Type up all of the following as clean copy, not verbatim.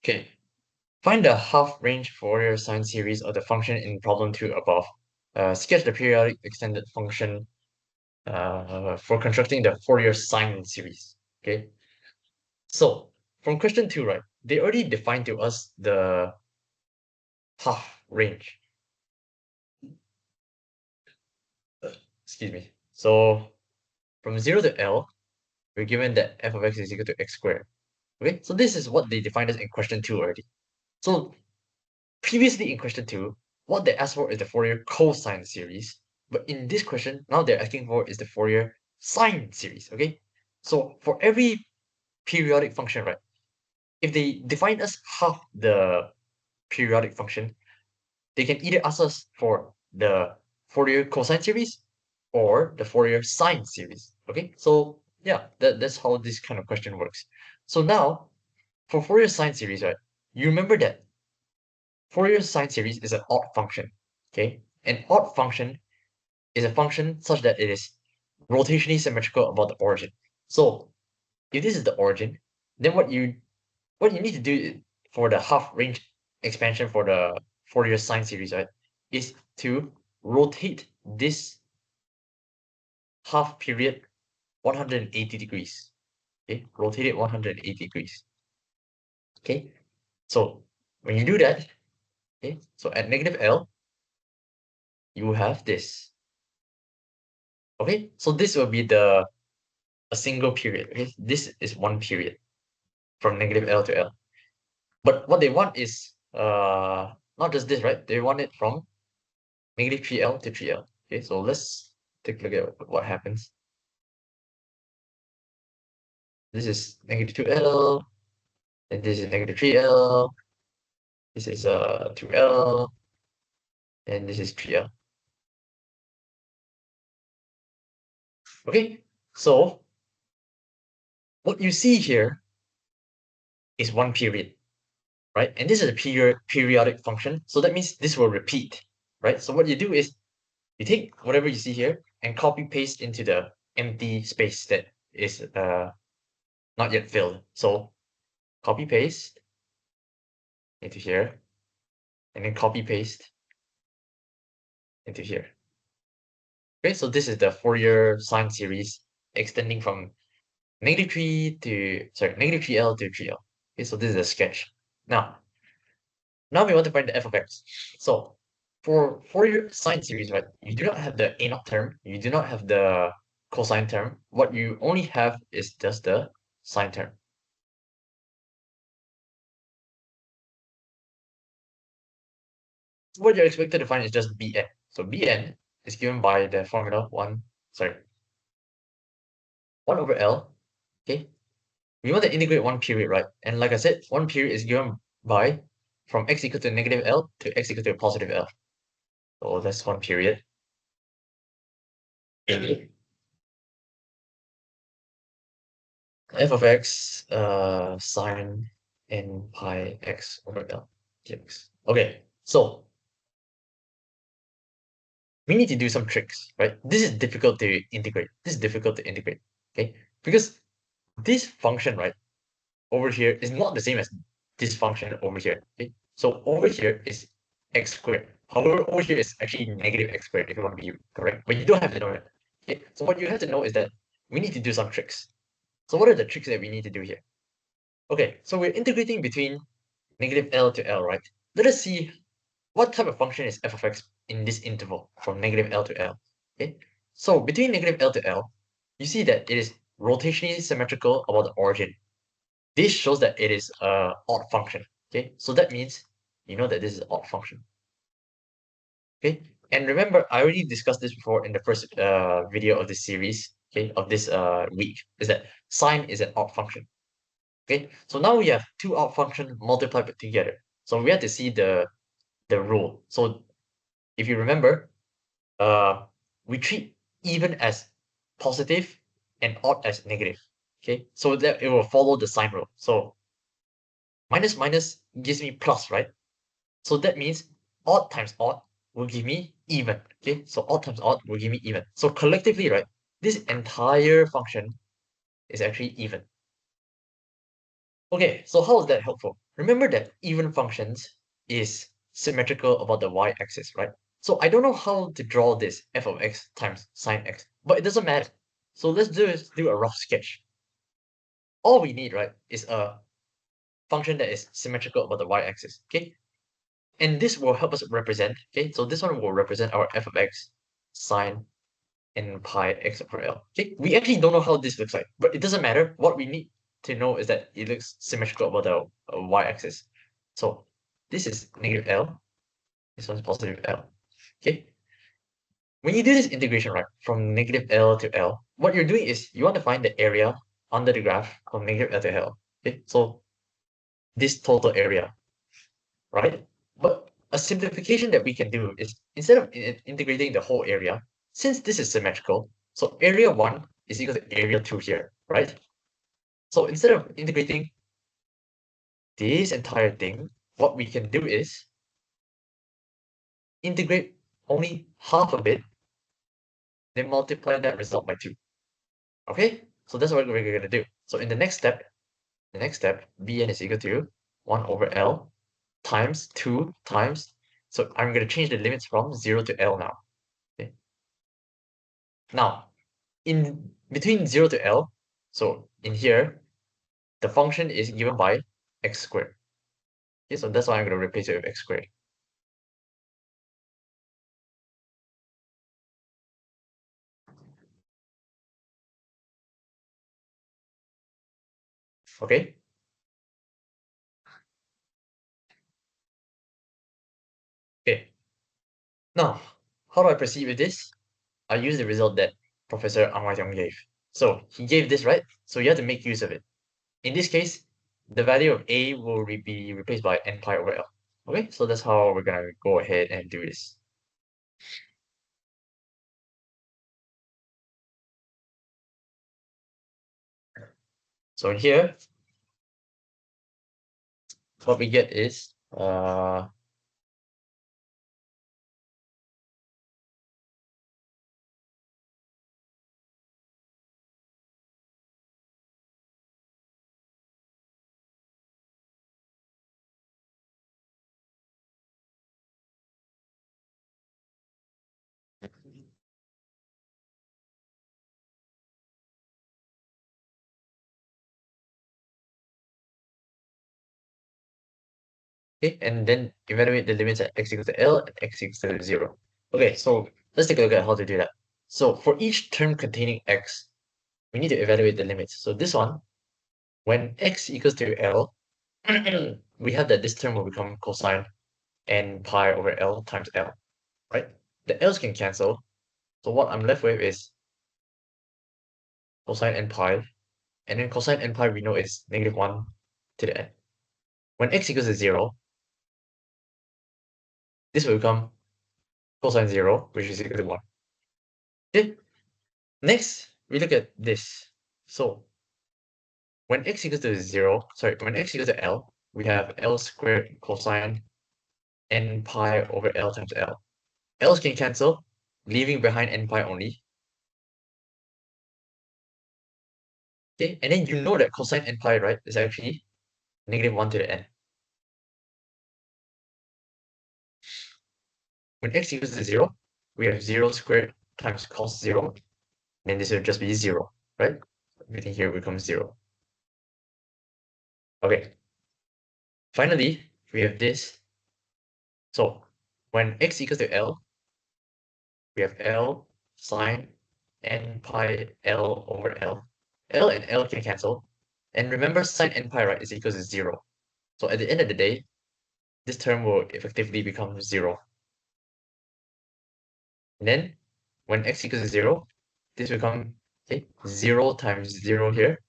Okay, find the half-range Fourier sine series of the function in problem 2 above. Sketch the periodic extended function for constructing the Fourier sine series. Okay, so from question 2, right, they already defined to us the half range. Excuse me. So from 0 to L, we're given that f of x is equal to x squared. Okay, so this is what they defined us in question 2 already. So previously in question 2, what they asked for is the Fourier cosine series. But in this question, now they're asking for is the Fourier sine series. Okay, so for every periodic function, right, if they define us half the periodic function, they can either ask us for the Fourier cosine series or the Fourier sine series. Okay, so yeah, that's how this kind of question works. So now, for Fourier sine series, right, you remember that Fourier sine series is an odd function. Okay, an odd function is a function such that it is rotationally symmetrical about the origin. So if this is the origin, then what you need to do for the half range expansion for the Fourier sine series, right, is to rotate this half period 180 degrees. Okay, rotate it 180 degrees. Okay, so when you do that, okay, so at negative L, you have this. Okay, so this will be a single period. Okay, this is one period from negative L to L. But what they want is not just this, right? They want it from negative 3L to 3L. Okay, so let's take a look at what happens. This is negative 2L, and this is negative 3L, this is 2L, and this is 3L. Okay, so what you see here is one period, right? And this is a periodic function, so that means this will repeat, right? So what you do is you take whatever you see here and copy paste into the empty space that is not yet filled. So copy paste into here, and then copy paste into here. Okay, so this is the Fourier sine series extending from negative 3L to 3L. Okay, so this is a sketch. Now we want to find the f of x. So for Fourier sine series, right, you do not have the a naught term, you do not have the cosine term. What you only have is just the sine term. What you're expected to find is just Bn. So Bn is given by the formula 1 over L. Okay, we want to integrate one period, right? And like I said, one period is given by from x equal to negative L to x equal to positive L. So that's one period. F of x sine n pi x over L dx. Okay, so we need to do some tricks, right? This is difficult to integrate. Okay? Because this function, right, over here is not the same as this function over here. Okay? So over here is x squared. However, over here is actually negative x squared if you want to be correct, but you don't have to know it. Okay? So what you have to know is that we need to do some tricks. So what are the tricks that we need to do here? Okay, so we're integrating between negative L to L, right? Let us see what type of function is f of x in this interval from negative L to L. Okay, so between negative L to L, you see that it is rotationally symmetrical about the origin. This shows that it is a odd function. Okay, so that means you know that this is an odd function. Okay, and remember, I already discussed this before in the first video of this series. Okay, of this week, is that sine is an odd function. Okay, so now we have two odd functions multiplied together. So we have to see the rule. So if you remember, we treat even as positive and odd as negative. Okay, so that it will follow the sine rule. So minus minus gives me plus, right? So that means odd times odd will give me even. Okay, so odd times odd will give me even. So collectively, right, this entire function is actually even. Okay, so how is that helpful? remember that even functions is symmetrical about the y-axis, right? So I don't know how to draw this f of x times sine x, but it doesn't matter. So let's do a rough sketch. All we need, right, is a function that is symmetrical about the y-axis, okay? And this will help us represent, okay? So this one will represent our f of x sine n pi x over L. Okay, we actually don't know how this looks like, but it doesn't matter. What we need to know is that it looks symmetrical about the y-axis. So this is negative L, this one's positive L. Okay, when you do this integration, right, from negative L to L, what you're doing is you want to find the area under the graph from negative L to L. Okay, so this total area, right? But a simplification that we can do is instead of integrating the whole area, since this is symmetrical, so area 1 is equal to area 2 here, right? So instead of integrating this entire thing, what we can do is integrate only half of it, then multiply that result by 2. Okay? So that's what we're going to do. So in the next step, Bn is equal to 1 over L times 2 times, so I'm going to change the limits from 0 to L now. Okay? Now, in between 0 to L, so in here, the function is given by x squared. Okay, so that's why I'm going to replace it with x squared. Okay? Okay. Now, how do I proceed with this? I use the result that Professor Ang Wai gave. So he gave this, right? So you have to make use of it. In this case, the value of a will be replaced by n pi over L. Okay, so that's how we're gonna go ahead and do this. So in here, what we get is okay, and then evaluate the limits at x equals to L and x equals to 0. Okay, so let's take a look at how to do that. So for each term containing x, we need to evaluate the limits. So this one, when x equals to L, we have that this term will become cosine n pi over L times L, right? The L's can cancel. So what I'm left with is cosine n pi, and then cosine n pi we know is negative 1 to the n. When x equals to 0, this will become cosine 0, which is equal to 1. Okay, next we look at this. So when x equals to 0, sorry, when x equals to L, we have L squared cosine n pi over L times L. L's can cancel, leaving behind n pi only. Okay, and then you know that cosine n pi, right, is actually negative 1 to the n. When x equals to 0, we have 0 squared times cos 0, then this will just be 0, right? Everything here becomes 0. Okay, finally, we have this. So when x equals to L, we have L sine n pi L over L. L and L can cancel. And remember, sine n pi, right, is equals to 0. So at the end of the day, this term will effectively become 0. And then when x equals to 0, this will become, okay, 0 times 0 here.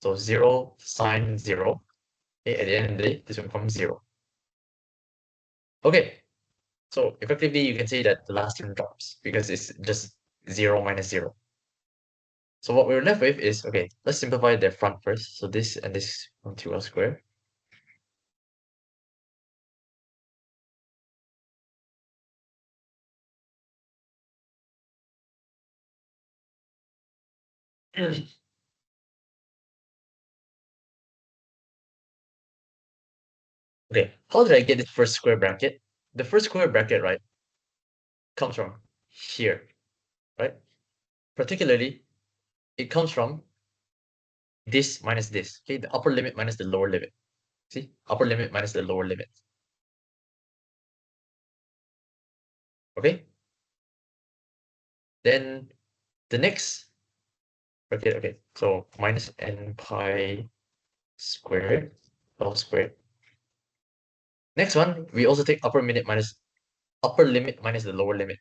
So 0 sine 0. Okay, at the end of the day, this will become 0. Okay, so effectively you can say that the last term drops because it's just 0 minus 0. So what we're left with is, okay, let's simplify the front first. So this and this from 2L squared. Okay, how did I get this first square bracket? The first square bracket, right, comes from here, right? Particularly, it comes from this minus this. Okay, the upper limit minus the lower limit. See, upper limit minus the lower limit. Okay, then the next bracket. Okay, so minus n pi squared L squared. Next one, we also take upper limit minus the lower limit.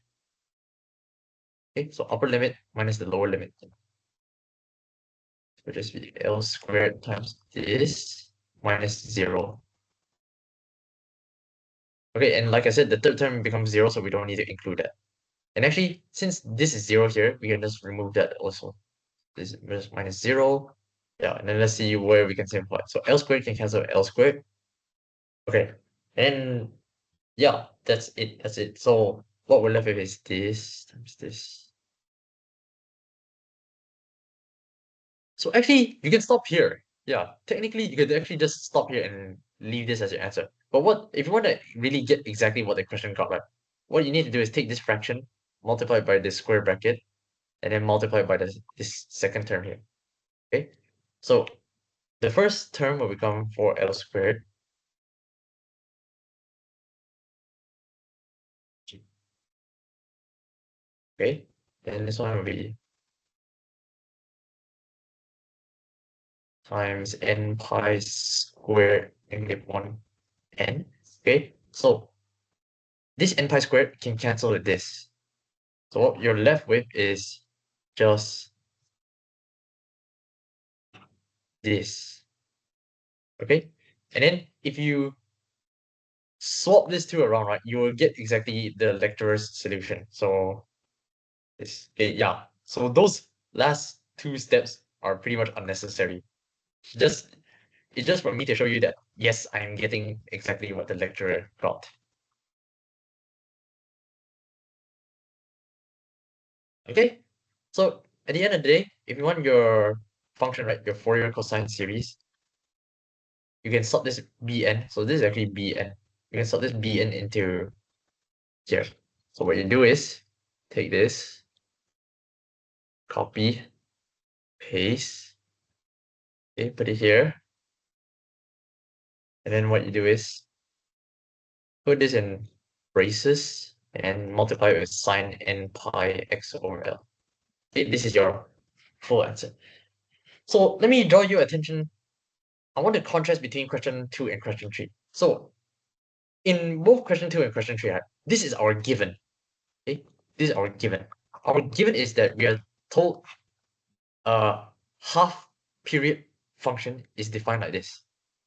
Okay, so upper limit minus the lower limit. So just be L squared times this minus 0. Okay, and like I said, the third term becomes 0, so we don't need to include that. And actually, since this is 0 here, we can just remove that also. This is minus 0. Yeah, and then let's see where we can simplify. So L squared can cancel L squared. Okay, and yeah, that's it. That's it. So what we're left with is this times this. So actually, you can stop here. Yeah, technically, you could actually just stop here and leave this as your answer. But what if you want to really get exactly what the question got right? What you need to do is take this fraction, multiply it by this square bracket, and then multiply it by this second term here. Okay, so the first term will become 4L squared. Okay, then this one will be times n pi squared negative 1 n. Okay, so this n pi squared can cancel with this. So what you're left with is just this. Okay, and then if you swap these two around, right, you will get exactly the lecturer's solution. So this, okay, yeah. So those last two steps are pretty much unnecessary. Just it's just for me to show you that yes, I'm getting exactly what the lecturer got. Okay, so at the end of the day, if you want your function, right, your Fourier cosine series, you can sort this Bn. So this is actually Bn. You can sort this Bn into here. So what you do is take this, copy, paste, okay, put it here, and then what you do is put this in braces and multiply it with sine n pi x over L. Okay, this is your full answer. So let me draw your attention. I want to contrast between question 2 and question 3. So in both question 2 and question 3, right, this is our given. Okay, this is our given. Our given is that we are told a half period function is defined like this.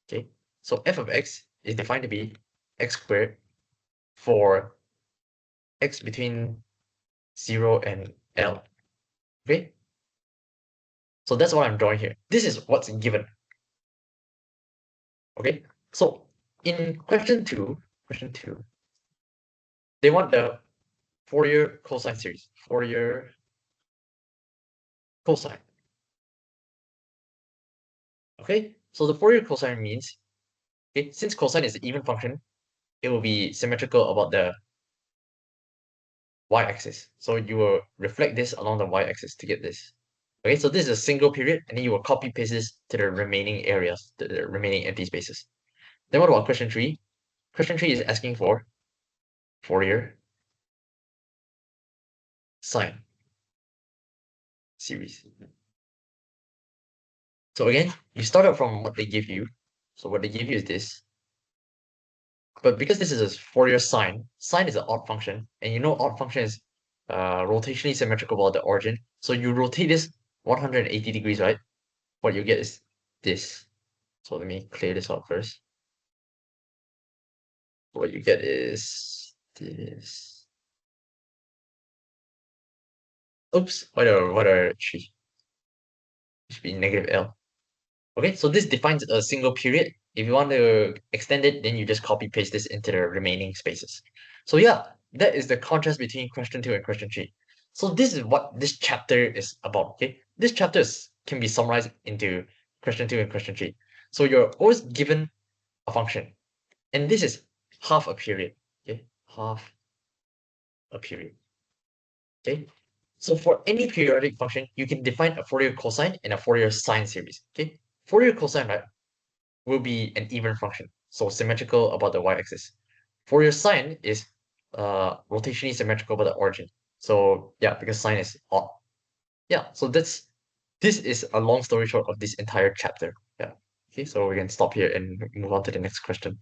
Okay, so f of x is defined to be x squared for x between 0 and L. Okay, so that's what I'm drawing here. This is what's given. Okay, so in question two, they want the Fourier cosine series. Fourier cosine. Okay, so the Fourier cosine means, okay, since cosine is an even function, it will be symmetrical about the y-axis. So you will reflect this along the y-axis to get this. Okay, so this is a single period, and then you will copy paste this to the remaining areas, to the remaining empty spaces. Then what about question 3? Question 3 is asking for Fourier sine series. So again, you start out from what they give you. So what they give you is this. But because this is a Fourier sine, sine is an odd function, and you know odd function is rotationally symmetrical about the origin. So you rotate this 180 degrees, right? What you get is this. So let me clear this out first. What you get is this. Oops, what are 3? It should be negative L. Okay, so this defines a single period. If you want to extend it, then you just copy paste this into the remaining spaces. So yeah, that is the contrast between question 2 and question 3. So this is what this chapter is about. Okay, this chapter can be summarized into question 2 and question 3. So you're always given a function. And this is half a period. Okay, half a period. Okay. So for any periodic function, you can define a Fourier cosine and a Fourier sine series. Okay. Fourier cosine, right, will be an even function, so symmetrical about the y-axis. Fourier sine is rotationally symmetrical about the origin. So yeah, because sine is odd. Yeah, so this is a long story short of this entire chapter. Yeah. Okay, so we can stop here and move on to the next question.